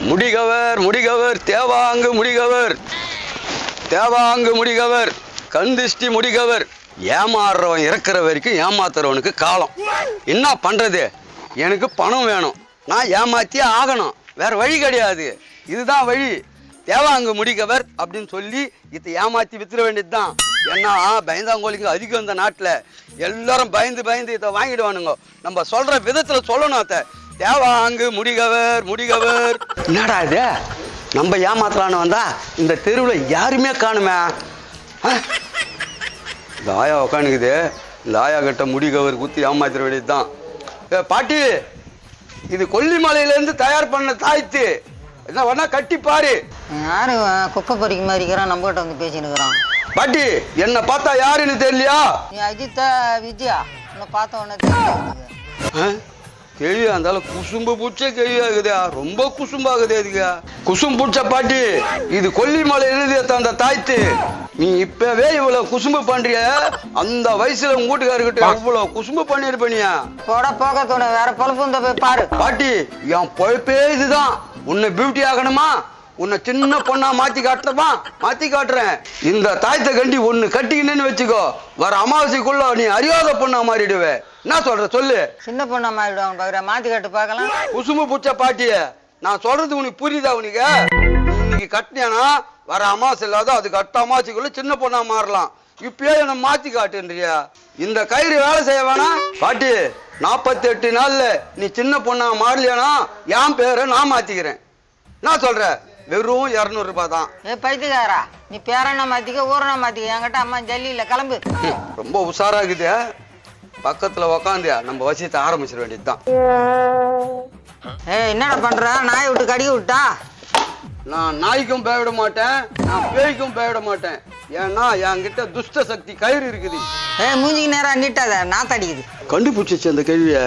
முடிகவர் முடிகவர் தேவாங்கு முடிகவர் தேவாங்கு முடிகவர் கந்திஷ்டி முடிகவர். ஏமாறுறவன் இறக்குற வரைக்கும் ஏமாத்துறவனுக்கு காலம். என்ன பண்றது? எனக்கு பணம் வேணும், நான் ஏமாத்தியே ஆகணும், வேற வழி கிடையாது. இதுதான் வழி. தேவாங்கு முடிகவர் அப்படின்னு சொல்லி இதை ஏமாத்தி வித்துற வேண்டியது தான். ஏன்னா பயந்தாங்கோலிங்க அதிகம் இந்த நாட்டில். எல்லாரும் பயந்து பயந்து இதை வாங்கிடுவானுங்க. நம்ம சொல்ற விதத்துல சொல்லணும். அத்தை தேவாங்கு முடிகவர் முடிகவர். என்னடா இது, நம்ம ஏமாத்தலான்னு வந்தா இந்த தெருவில் யாருமே காணுமே. இந்த ஆயா உட்காந்துக்குது. இந்த ஆயா கிட்ட முடிகவர் குத்தி ஏமாத்திர வேண்டியது தான். பாட்டி, இது கொல்லிமலையிலேருந்து தயார் பண்ண தாய்த்து. என்ன வேணா கட்டி பாரு. யாரு குப்பை பறிக்க மாதிரி இருக்கிறான், நம்ம கிட்ட வந்து பேசின்னு இருக்கிறான். பாட்டி, என்ன பார்த்தா யாருன்னு தெரியலையா? நீ அஜித்தா விஜயா? உன்னை பார்த்த உடனே தெரியும். கேள்வியா இருந்தாலும் குசும்பு பூச்சே கேள்வியாகுதா? ரொம்ப குசும்பாகுது. அதுக்கு குசும் பூச்ச பாட்டி, இது கொல்லிமலை எழுதிய அந்த தாய்த்து. நீ இப்பவே இவ்வளவு குசும்பு பண்றிய, அந்த வயசுல உங்க வீட்டுக்காரர்கிட்ட இவ்வளவு குசும்பு பண்ணிருப்பனியா? போட போகத்தோட வேற பொழப்பு இந்த போய் பாரு. பாட்டி, என் பொழப்பே இதுதான். உன்னை பியூட்டி ஆகணுமா, உன்னை சின்ன பொண்ணா மாத்தி காட்டுறமா, மாத்தி காட்டுறேன். இந்த தாயத்தை கண்டி ஒண்ணு கட்டிக்கினேன்னு வச்சுக்கோ, வர அமாவாசைக்குள்ள நீ அறியாத பொண்ணா மாறிடுவே. என்ன சொல்ற சொல்லு? சின்ன பொண்ணா மாறிடுவாங்க பாக்குற, மாத்தி காட்டு பாக்கலாம். குசும்பு பூச்ச பாட்டிய, நான் சொல்றது உனக்கு புரியுதா? உனக்கு இன்னைக்கு கட்டினா வர அமாவாசை இல்லாத அதுக்கு அடுத்த அமாவாசைக்குள்ள சின்ன பொண்ணா மாறலாம். இப்பயே என்ன மாத்தி காட்டுன்றியா? இந்த கயிறு வேலை செய்ய வேணாம் பாட்டி. 48 நாள்ல நீ சின்ன பொண்ணா மாறலையானா என் பேரை நான் மாத்திக்கிறேன். நான் சொல்ற வெறும் 200 ரூபாய் தான். பைத்தியக்காரா, நீ பேரண்ணா மாத்திக்க, ஊரண்ணா மாத்திக்க. என்கிட்ட அம்மா ஜல்லி இல்ல, கிளம்பு. ரொம்ப உஷாராகுது. பக்கத்துல உக்காந்தியா நம்ம வசியத்தை ஆரம்பிச்சிட வேண்டியதுதான். என்னடா பண்ற? நாயை விட்டு கடிக்க விட்டா? நான் நாய்க்கும் பயவிட மாட்டேன், நான் பேய்க்கும் பயவிட மாட்டேன். ஏன்னா என்கிட்ட துஷ்ட சக்தி கயிறு இருக்குது. மூஞ்சிக்கு நேரா நீட்டாத, நாத்து அடிக்குது. கண்டுபிடிச்சிச்சு அந்த கேள்விய.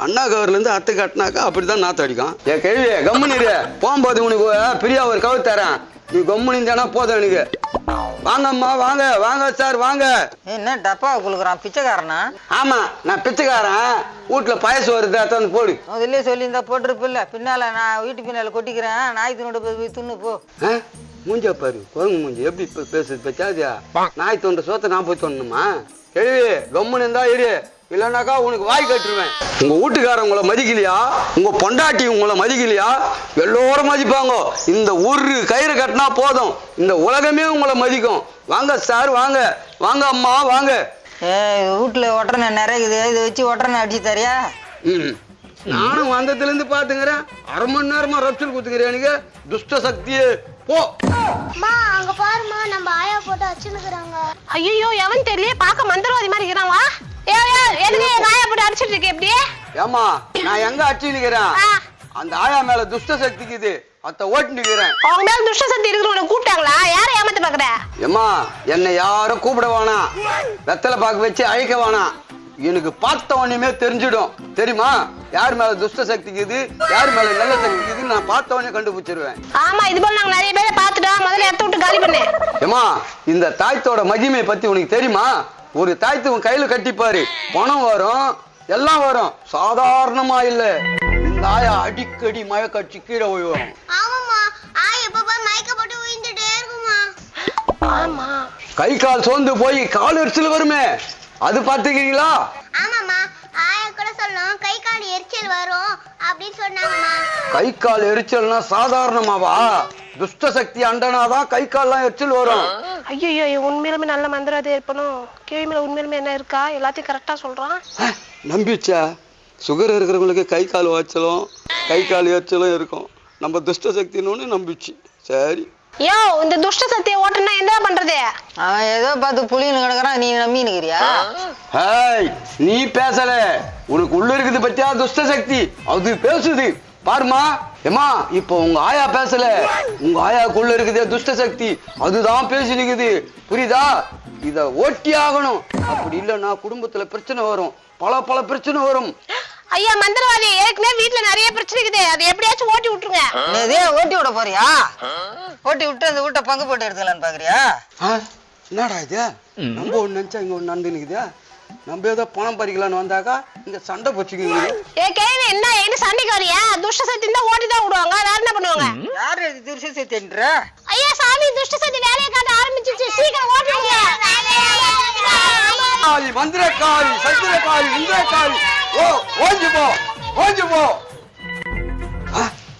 அண்ணா கவர்ல இருந்து அத்தை கட்டினாக்கா அப்படிதான் நாத்து அடிக்கும். என் கேள்விய கம்முனிரு. போகும்போது உனக்கு பிரியா ஒரு கவர் தரேன், நீ கம்முனிந்தானா போதும் எனக்கு. வாங்கம்மா, வாங்க வாங்க சார் வாங்க. என்ன டப்பா குளுக்குறான், பிச்சைக்காரனா? ஆமா, நான் பிச்சைக்காரன். வீட்டுல பாயசம் வருது, அத்தான் போடு. முதல்ல சொல்லியிருந்தா போட்டிருப்பில்ல. பின்னால நான் வீட்டு பின்னால கொட்டிக்கிறேன், நாய் தின்னோட போய் துண்ணு போ. மூஞ்ச பாரு, குரங்கு மூஞ்சி எப்படி பேசுது பச்சாதியா? நாய் தோன்ற சோத்தை நான் போய் தோணுமா? கேள்வி கம்முன்னு இருந்தா இரு, இல்லைன்னாக்கா உனக்கு வாய் கட்டுருவேன். உங்க வீட்டுக்காரன் உங்களை மதிக்கலையா? உங்க பொண்டாட்டி உங்களை மதிக்கலையா? எல்லோரும் மதிப்பாங்க. இந்த ஒரு கயிறு கட்டினா போதும், இந்த உலகமே உங்களை மதிக்கும். வாங்க சார் வாங்க, வாங்க அம்மா வாங்க. வீட்டுல ஒட்டுறனை நிறைய இதை வச்சு ஒட்டுறனை அடிச்சு தரியா? நானும் வந்ததுல இருந்து பாத்துக்கிறேன். அரை மணி நேரமா ரப்சல் குத்துக்கிறேன். எனக்கு துஷ்ட சக்தியே போ. அங்க பாருமா, நம்ம ஆயா போட்டு அடிச்சுக்கிறாங்க. ஐயோ, எவன் தெரியல, பாக்க மந்திரவாதி மாதிரி இருக்கிறான். வா, எதுக்கு எங்க ஆயா போட்டு அடிச்சிட்டு இருக்க? எப்படி? ஏமா, நான் எங்க அடிச்சு நிக்கிறேன்? அந்த ஆயா மேல துஷ்ட சக்திக்கு இது அத்த ஓட்டு நிக்கிறேன். அவங்க மேல துஷ்ட சக்தி இருக்கிறவங்க கூப்பிட்டாங்களா? யார ஏமாத்த பாக்குற? ஏமா, என்னை யாரும் கூப்பிட வேணாம், வெத்தலை பாக்கு வச்சு அழைக்க வேணாம். எனக்கு பார்த்த உடனே தெரிஞ்சிடும். தெரியுமா யார் மேல துஷ்ட சக்திக்குது, யார் மேல நல்ல சக்திக்குது? நான் பார்த்த உடனே கண்டுபிடிச்சிருவேன். ஆமா, இது போல நாங்க நிறைய பேரை பார்த்துட்டோம். முதல்ல எடுத்து விட்டு காலி பண்ணு. ஏமா, இந்த தாயத்தோட மகிமையை பத்தி உனக்கு தெரியுமா? ஒரு தாயத்து உன் கையில கட்டிப்பாரு, பணம் வரும், எல்லாம் வரும். சாதாரணமா இல்ல. இந்த ஆயா அடிக்கடி மயக்கடிச்சு கீழே விழுவோம். ஆமாமா, ஆயா எப்ப மயக்க போட்டு விழுந்துட்டே இருக்குமா? ஆமா, கை கால் சோர்ந்து போய் கால் எரிச்சல் வருமே, அது பாத்துக்கிறீங்களா? ஆமாமா, ஆயா கூட சொல்லும் கை கால் எரிச்சல் வரும் அப்படின்னு சொன்னாங்கம்மா. கை கால் எரிச்சல்னா சாதாரணமாவா? துஷ்ட சக்தி அண்டனாதான் கை கால்லாம் எரிச்சல் வரும். ஐயோ, உண்மையிலுமே நல்ல மந்திரவாதி இருப்பனும். கேள்வி மேல உண்மையிலுமே என்ன இருக்கா? எல்லாத்தையும் கரெக்டா சொல்றான். நம்பிச்சா? சுகர் இருக்கிறவங்களுக்கு கை கால் வாய்ச்சலும் கை கால் எரிச்சலும் இருக்கும். நம்ம துஷ்ட சக்தின்னு நம்பிச்சு. சரி, யோ, இந்த துஷ்ட சக்தியை ஓட்டுனா என்ன பண்றது? அவன் ஏதோ பார்த்து புளின்னு கிடக்குறான், நீ நம்பி நிக்கிறியா? நீ பேசல, உனக்கு உள்ள இருக்குது பத்தியா துஷ்ட சக்தி, அது பேசுது பாருமா. ஏமா, இப்ப உங்க ஆயா பேசல, உங்க ஆயாக்குள்ள இருக்குது துஷ்ட சக்தி, அதுதான் பேசி நிக்குது. புரியுதா? இத ஓட்டி ஆகணும். அப்படி இல்லைன்னா குடும்பத்துல பிரச்சனை வரும், பல பிரச்சனை வரும். ஐயா மந்திரவாதி, ஏற்கனவே வீட்டுல நிறைய பிரச்சனை இருக்குது, அதை எப்படியாச்சும் ஓட்டி விட்டுருங்க. ஓட்டி விட போறியா? ஓட்டி விட்டு அந்த வீட்டை பங்கு போட்டு எடுத்துக்கலான்னு பாக்குறியா? என்னடா இது? நம்ம ஒண்ணு நினைச்சா இங்க ஒண்ணு நடந்து நிக்குது. நம்ம ஏதோ பணம் பறிக்கலான்னு வந்தாக்கா இங்க சண்டை போச்சுக்குது. என்ன சண்டைக்கு வரியா? துஷ்ட சக்தி தான் ஓட்டி தான் விடுவாங்க, வேற என்ன பண்ணுவாங்க? சக்தி திருஷ்ட சக்தின்ற ஐயா சாமி துஷ்ட சக்தி வேலையை காட்ட ஆரம்பிச்சிச்சு சீக்கிரம் ஓட்டுங்க காளி மந்திரக்காளி சத்திரக்காளி இந்திரக்காளி ஓ ஓஞ்சு போ ஓஞ்சு போ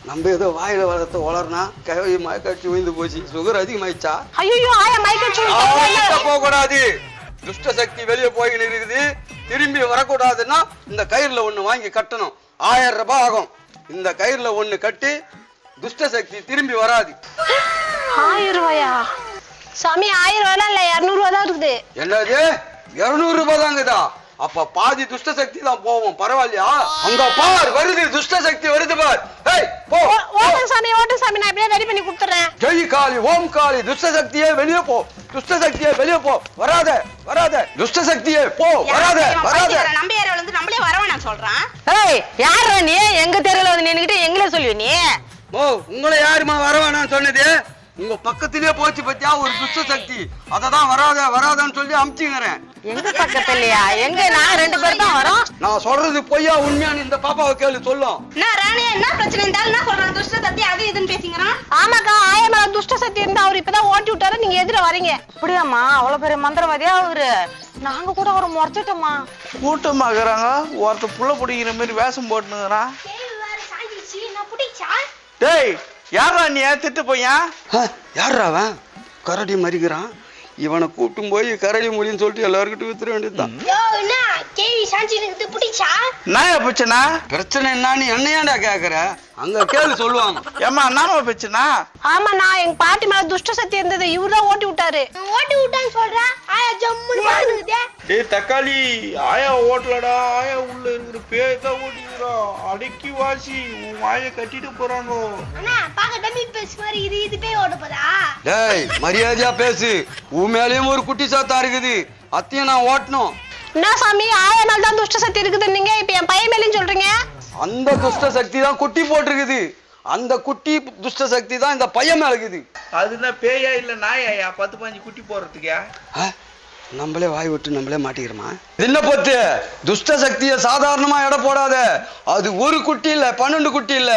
நம்ம ஏதோ வாயில வளர்த்த வளர்னா கை மயக்காட்சி விழுந்து போச்சு சுகர் அதிகமாயிடுச்சா ஐயோ ஆயா மைக்கேல் போக கூடாது துஷ்ட சக்தி வெளியே போயின்னு இருக்குது திரும்பி வரக்கூடாதுன்னா இந்த கயிறுல ஒண்ணு வாங்கி கட்டணும் 1000 ரூபாய் ஆகும் இந்த கயிறுல ஒண்ணு கட்டி துஷ்ட சக்தி திரும்பி வராது 1000 ரூபாயா சாமி 1000 ரூபாய் இல்ல 200 ரூபாய் தான் இருக்குது என்னது 200 ரூபாய் தாங்கதா அப்ப பாதி துஷ்ட சக்தி தான் போவோம் பரவாயில்லையா அங்க பார் வருது துஷ்ட சக்தி வருது பார் ஏய் போ ஓட்டு சாமி நான் இப்படியே ரெடி பண்ணி கொடுத்துறேன் ஜெய் காளி ஓம் காளி துஷ்ட சக்தியே வெளியே போ துஷ்ட சக்தியே வெளியே போ வராத வராத துஷ்ட சக்தியே போ வராத வராத நம்ம ஏரியால வந்து நம்மளே வரவே நான் சொல்றேன். ஏய் யாரா நீ எங்க தெருல வந்து நின்னுக்கிட்டு எங்களே சொல்லுவ நீ ஓ உங்களை யாருமா வரவேணான்னு சொன்னது உங்க பக்கத்திலே போச்சு பத்தியா ஒரு துஷ்ட சக்தி அததான் வராத வராதன்னு சொல்லி அமுச்சுக்கிறேன் எங்க பக்கத்துலயா எங்க நான் 2 பேர் தான் வரோம் நான் சொல்றது பொய்யா உண்மையான்னு இந்த பாப்பாவை கேளு சொல்லும் என்ன ராணியா என்ன பிரச்சனை இருந்தாலும் என்ன சொல்றான் துஷ்ட சக்தி அது இதுன்னு பேசிக்கிறான். ஆமாக்கா ஆயா மேல துஷ்ட சக்தி இருந்தா அவர் இப்பதான் ஓட்டி விட்டாரு நீங்க எதிர வரீங்க அப்படியாம்மா அவ்வளவு பெரிய மந்திரவாதியா அவரு நாங்க கூட அவரை முறைச்சிட்டோமா கூட்டமாகறாங்க ஒருத்த புள்ள பிடிக்கிற மாதிரி வேஷம் போட்டுனுங்கிறான். டேய் யாரா நீ திட்டு போயன் யாரா அவன் கரடி மறிக்கிறான் இவனை கூட்டும் போய் கரடி மொழின்னு சொல்லிட்டு எல்லாருக்கிட்டும் வித்துற வேண்டியதுதான் நாயா பிரச்சனா பிரச்சனை என்னன்னு என்னையாண்டா கேக்குற அங்க கேளு சொல்லுவாங்க ஏமா நாம பிரச்சனா ஆமா நான் எங்க பாட்டி மேல துஷ்ட சக்தி இருந்தது இவர்தான் ஓட்டி விட்டாரு ஓட்டி விட்டான்னு சொல்றேன் ஆயா ஜம்முன்னு பாருங்க. டேய் தக்காளி ஆயா ஓட்டலடா ஆயா உள்ள இருக்கிற பேய் தான் ஓட்டிக்கிறான் அடக்கி வாசி உன் வாயை கட்டிட்டு போறாங்க. அண்ணா பாக்க டம்மி பேஸ் மாதிரி இது போய் ஓட போதா? டேய் மரியாதையா பேசு உன் மேலயும் ஒரு குட்டி சாத்தா இருக்குது அத்தையும் நான் ஓட்டணும் என்ன சாமி ஆயா மேல தான் துஷ்ட சக்தி இருக்குது நீங்க இப்ப என் பையன் மேலேயும் சொல்றீங்க அந்த துஷ்ட சக்தி தான் குட்டி போட்டிருக்குது அந்த குட்டி துஷ்ட சக்தி தான் இந்த பையன் மேல இருக்குது அதுனா பேயா இல்ல நாயா 10-15 குட்டி போடுறதுக்கா நம்மளே வாய் விட்டு நம்மளே மாட்டிக்கிறோமா என்ன பொத்து துஷ்ட சக்தியை சாதாரணமா எடை போடாத அது ஒரு குட்டி இல்ல 12 குட்டி இல்ல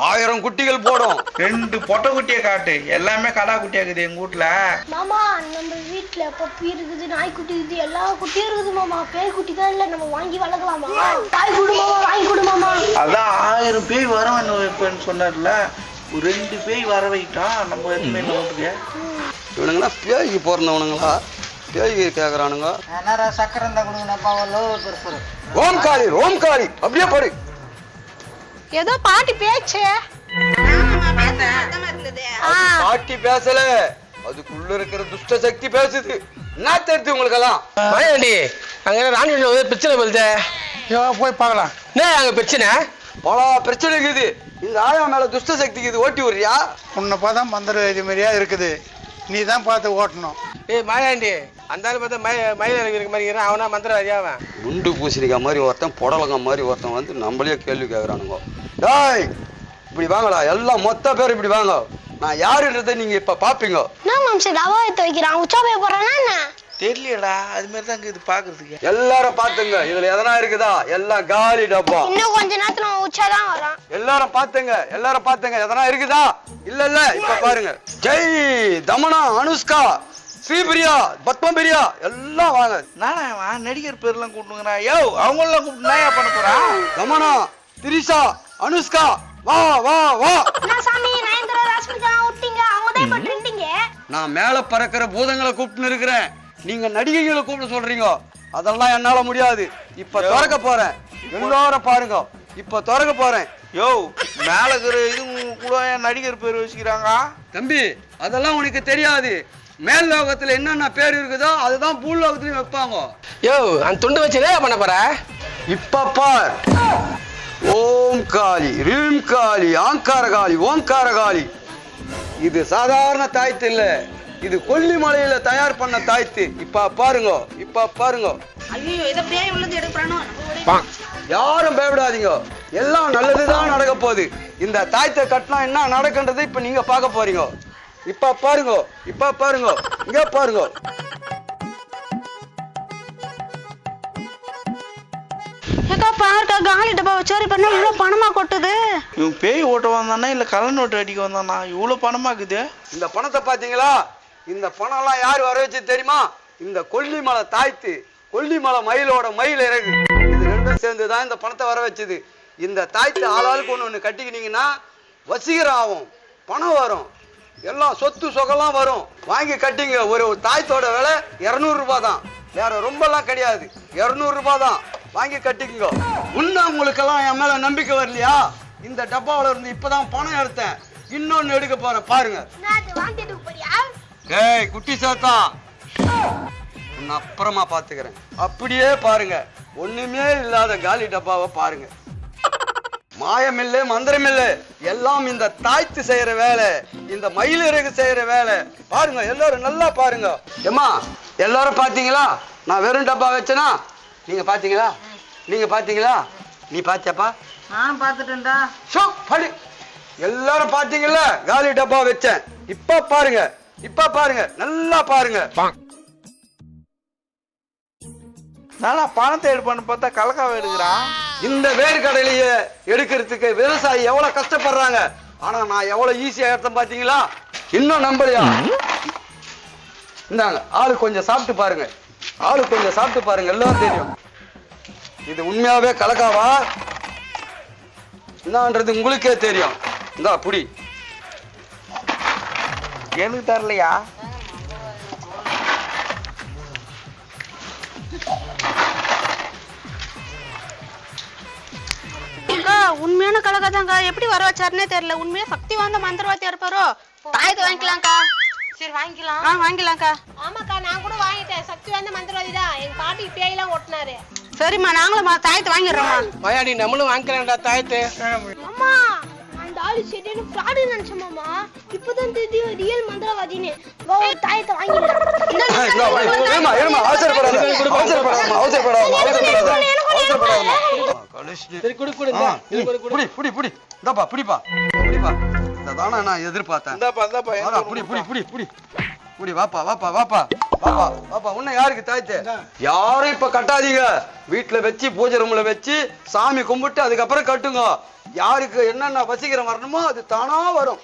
1000 குட்டிகள் போடும் 2 பொட்டை குட்டியை காட்டு எல்லாமே கடா குட்டியா இருக்குது எங்க வீட்டுல. மாமா நம்ம வீட்ல பப்பி இருக்குது நாய்க்குட்டி இருக்குது எல்லா குட்டியும் இருக்குது மாமா. பேய் குட்டி தான் இல்ல நம்ம வாங்கி வளர்க்கலாமா? தாய் குடு மாமா வாங்கி குடு மாமா. அதான் 1000 பேய் வரவன்னு சொன்னார்ல ஒரு 2 பேய் வர வைட்டான் நம்ம எதுவுமே நோட்டுங்க. இவனுங்களா பேய்க்கு பிறந்தவனுங்களா பேய்க்கு கேக்குறானுங்க என்னடா சக்கரை இருந்தா கொடுங்கப்பா லோ பெருசு ஓம் காளி ஓம் காளி அப்படியே படு ஏதோ பாட்டி பேச்சு பாட்டி பேசல அதுக்குள்ள இருக்கிற துஷ்ட சக்தி பேசுது என்ன தெரியுது உங்களுக்கெல்லாம் மாயாண்டி அங்க ராணி பிரச்சனை வருது போய் பார்க்கலாம். என்ன அங்க பிரச்சனை பல பிரச்சனை இருக்குது இந்த ஆயா மேல துஷ்ட சக்திக்கு இது ஓட்டி விடுறியா உன்னை பார்த்தா மந்திர இது மாதிரியா இருக்குது நீ தான் பார்த்து ஓட்டணும். ஏய் மாயாண்டி அந்த ஆளு பார்த்தா மயில இருக்கிற மாதிரி இருக்கிறான் அவனா மந்திரவாதியா அவன் குண்டு பூசணிக்காய் மாதிரி ஒருத்தன் புடலங்காய் மாதிரி ஒருத்தன் வந்து நம்மளே கேள்வி கேட்குறானுங்க டேய் இப்படி வாங்கடா எல்லாம் மொத்த பேர் இப்படி வாங்க நான் யாருன்றதை நீங்க இப்ப பாப்பீங்க நான் மாம்ச ரவா எடுத்து வைக்கிறான் உச்சாவே போறானா என்ன? தெரியலடா அது மாதிரி தான் இது பாக்குறதுக்கு. எல்லாரும் பாத்துங்க இதுல எதனா இருக்குதா எல்லாம் காலி டப்பா இன்னும் கொஞ்ச நேரத்துல உச்சா தான் வரான். எல்லாரும் பாத்துங்க எதனா இருக்குதா இல்ல இப்ப பாருங்க ஜெய் தமனா அனுஷ்கா ஸ்ரீபிரியா பத்மபிரியா எல்லாம் வாங்க நானா நடிகர் பேர்லாம் கூப்பிட்டுங்கிறா யோ அவங்களெல்லாம் கூப்பிட்டு நாயா பண்ண போறான். தமனா திரிஷா அனுஷ்கா வா வா வா நான் சாமி நயன்தாரா ராஷ்மிகா விட்டீங்க அவங்க தான் இப்ப ட்ரெண்டிங்க. நான் மேல பறக்கிற பூதங்களை கூப்பிட்டு இருக்கிறேன் நீங்க நடிகைகளை கூப்பிட்டு சொல்றீங்க அதெல்லாம் என்னால முடியாது இப்ப திறக்க போறேன் எல்லாரும் பாருங்க இப்ப திறக்க போறேன் யோ மேல இருக்கிற இது கூட நடிகர் பேர் வச்சுக்கிறாங்க. தம்பி அதெல்லாம் உனக்கு தெரியாது மேல் லோகத்துல என்னென்ன பேர் இருக்குதோ அதுதான் பூல் லோகத்துலயும் வைப்பாங்க யோ அந்த துண்டு வச்சு என்ன பண்ண போற இப்ப பார் ஓம் காளி ரீம் காளி ஆங்கார காளி ஓங்கார காளி இது சாதாரண தாய்த்து இல்ல இது கொல்லிமலையில தயார் பண்ண தாய்த்து இப்ப பாருங்க ஐயோ இத பேய் உள்ளது எடுக்கறானோ யாரும் பயப்படாதீங்க எல்லாம் நல்லதுதான் நடக்க போகுது இந்த தாய்த்தை கட்டினா என்ன நடக்குன்றது இப்ப நீங்க பார்க்க போறீங்க இப்ப பாருங்க இங்க பாருங்க ஏக்கா பாருக்கா காலி டப்பா சோரி பண்ணா இவ்வளவு பணமா கொட்டுது. இவன் பேய் ஓட்ட வந்தானா இல்ல கள்ள நோட்டு அடிக்க வந்தானா இவ்வளவு பணமாக்குது? இந்த பணத்தை பாத்தீங்களா? இந்த பணம் எல்லாம் யாரு வர வச்சு தெரியுமா? இந்த கொல்லிமலை தாய்த்து, கொல்லிமலை மயிலோட மயில் இறகு, இது ரெண்டும் சேர்ந்துதான் இந்த பணத்தை வர வச்சுது. இந்த தாய்த்து ஆளாளுக்கு ஒண்ணு கட்டிக்கினீங்கன்னா வசீகரம் ஆகும், பணம் வரும், எல்லாம் சொத்து சொகெல்லாம் வரும். வாங்கி கட்டிங்க. ஒரு தாய்த்தோட விலை 200 ரூபாய் தான், வேற ரொம்பலாம் கிடையாது. 200 ரூபாய் தான், வாங்கி கட்டிக்குங்க. இன்னும் உங்களுக்கெல்லாம் என் மேல நம்பிக்கை வரலையா? இந்த டப்பாவில இருந்து இப்பதான் பணம் எடுத்தேன், இன்னொன்னு எடுக்க போறேன் பாருங்க. ஏய் குட்டி சாத்தா, நான் அப்புறமா பாத்துக்கிறேன். அப்படியே பாருங்க, ஒண்ணுமே இல்லாத காலி டப்பாவை பாருங்க. மாயமில்லை மந்திரமில்லை, எல்லாம் இந்த தாய்த்து செய்யற வேலை, இந்த மயிலிறகு செய்யற வேலை. பாருங்க எல்லாரும் நல்லா பாருங்க. ஏம்மா எல்லாரும் பாத்தீங்களா? நான் வெறும் டப்பா வச்சேனா? நீங்க பாத்தீங்களா? நீங்க பாத்தீங்களா? நீ பாத்தியாப்பா? நானும் பார்த்துட்டேன்டா. ஷோ படி. எல்லாரும் பாத்தீங்கல்ல காலி டப்பா வச்சேன். இப்ப பாருங்க, இப்ப பாருங்க, நல்லா பாருங்க. நானா பணத்தை எடுப்பான்னு பார்த்தா கலக்காவை எடுக்கிறான். இந்த வேர்க்கடலையை எடுக்கிறதுக்கு விவசாயி எவ்வளவு கஷ்டப்படுறாங்க, ஆனா நான் எவ்வளவு ஈஸியா எடுத்தேன் பாத்தீங்களா? இன்னும் நம்பலையா? இந்தாங்க, ஆளு கொஞ்சம் சாப்பிட்டு பாருங்க, ஆளு கொஞ்சம் சாப்பிட்டு பாருங்க, எல்லாம் தெரியும். இது உண்மையாவே கலக்காவா என்னன்றது உங்களுக்கே தெரியும். இந்தா புடி. எனக்கு தரலையா? உண்மையான கலக்காதாங்க, எப்படி வர வச்சாருன்னே தெரியல. உண்மையா சக்தி வாய்ந்த மந்திரவாதியா இருப்பாரோ? தாயத்தை வாங்கிக்கலாம்க்கா. சரி வாங்கிக்கலாம். வாங்கிக்கலாம்க்கா. ஆமாக்கா நான் கூட வாங்கிட்டேன். சக்தி வாய்ந்த மந்திரவாதி தான். எங்க பாட்டி பேயெல்லாம் ஓட்டினாரு. சரிம்மா நாங்களும் தாயத்தை வாங்கிடுறோம்மா. மயாடி நம்மளும் வாங்கிக்கலாம்டா தாயத்து. அம்மா அந்த ஆளு சரியான ஃப்ராடு நினைச்சோமாமா, இப்பதான் தெரியும் ரியல் மந்திரவாதின்னு. தாயத்தை வாங்கிடலாம். நான் எதிர்பார்த்தேன். இந்தாப்பா புடி புடி புடி புடி புடி. வாப்பா வாப்பா வாப்பா வாப்பா வாப்பா. உன்ன யாருக்கு தாய்த்து? யாரும் இப்ப கட்டாதீங்க. வீட்டுல வச்சு பூஜை ரூம்ல வச்சு சாமி கும்பிட்டு அதுக்கப்புறம் கட்டுங்க. யாருக்கு என்னென்ன வசீகரம் வரணுமோ அது தானா வரும்.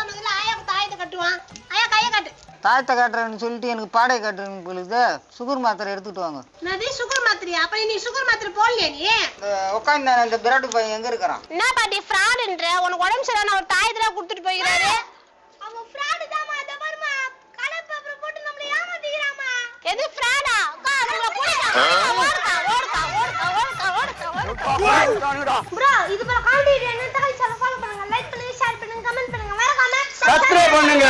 முதல்ல ஆயாக்கு தாயத்தை கட்டுவான். ஆயா கையை கட்டு. தாயத்தை காட்டுறேன்னு சொல்லிட்டு எனக்கு பாடை காட்டுறேன்னு போலுது. சுகர் மாத்திரை எடுத்துட்டு வாங்க. என்னது சுகர் மாத்திரையா? அப்ப நீ சுகர் மாத்திரை போடலையா நீ? உட்காந்து இந்த பிராட்டு பையன் எங்க இருக்கிறான்? என்ன பாட்டி ஃப்ராடுன்ற? உனக்கு உடம்பு சரியான ஒரு தாயத்துல கொடுத்துட்டு போயிறாரு. அவன் ஃப்ராடு தாமா. அத பாருமா, கடை பேப்பர் போட்டு நம்மள ஏமாத்திக்கிறாமா. எது ஃப்ராடா? அக்கா நம்மள போடுடா. ஓடுடா ஓடுடா ஓடுடா ஓடுடா ஓடுடா. ப்ரோ இது போல காமெடி என்ன தகவல் ஃபாலோ பண்ணுங்க, லைக் பண்ணுங்க, ஷேர் பண்ணுங்க, கமெண்ட் பண்ணுங்க, மறக்காம சப்ஸ்கிரைப் பண்ணுங்க.